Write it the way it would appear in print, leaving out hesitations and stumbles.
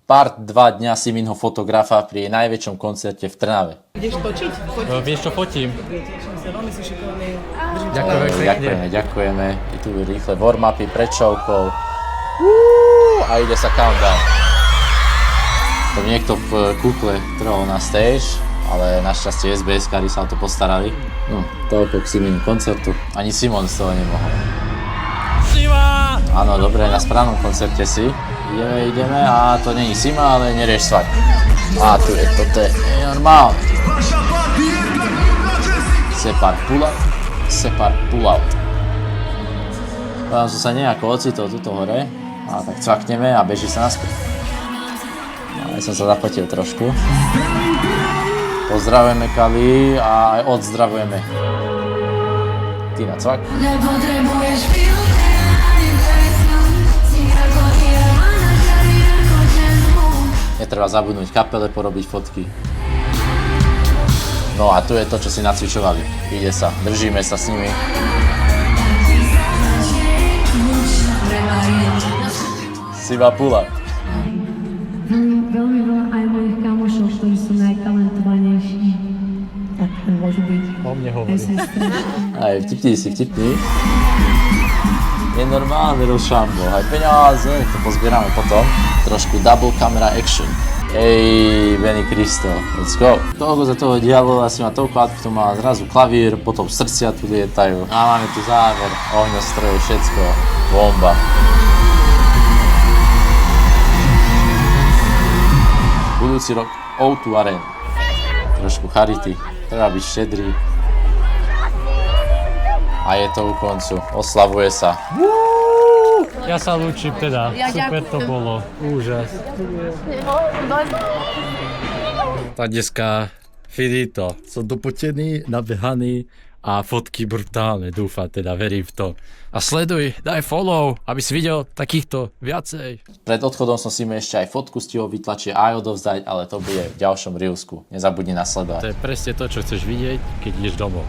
part 2 dňa Siminho fotografa pri jej najväčšom koncerte v Trnave. Ideš točiť? Vieš čo, fotím. Teším sa, veľmi si šikovný. Ďakujeme. Je tu rýchle warm-upy pred showkou. A ide sa countdown. To niekto v kúkle trhol na stage, ale našťastie SBS-kári sa o to postarali. No, toľko k Siminu koncertu. Ani Simon z toho nemohol. Sima! Áno, dobre, na správnom koncerte si. Ideme a to není Sima, ale nerieš svať. A tu je, toto je normálne. Separ pull out. Potom som sa nejako ocitol tuto hore. A tak cvakneme a beží sa naspäť. No, ja som sa zapotil trošku. Pozdravujeme Kali a aj odzdravujeme. Ty na cvak. Netreba zabudnúť kapele, porobiť fotky. No a tu je to, čo si nacvičovali. Ide sa, držíme sa s nimi. Sima Pula. Veľmi veľa aj mojich kamošov, ktorí sú najtalentovanejší. Tak môžu byť. O mne hovorí. Aj vtipný si, vtipný. Je normálne rozšambo, aj peniaze, to pozbierame potom. Trošku double camera action. Ej, Benny Cristo, let's go. Toľko za toho dialo, asi má toľko outfitu, má zrazu klavír, potom srdcia tu lietajú. A máme tu záver, ohňostroje, všetko, bomba. Budúci rok O2 Arena. Trošku charity, treba byť štedrý. A je to u koncu, oslavuje sa. Ja sa lúčim teda, super to bolo, úžas. Tá dneska finito, som dopotený, nabehaný a fotky brutálne, dúfam teda, verím v to. A sleduj, daj follow, aby si videl takýchto viacej. Pred odchodom som si mi ešte aj fotku stihol vytlačiť a aj odovzdať, ale to bude v ďalšom reelsku. Nezabudni nasledovať. To je presne to, čo chceš vidieť, keď ideš domov.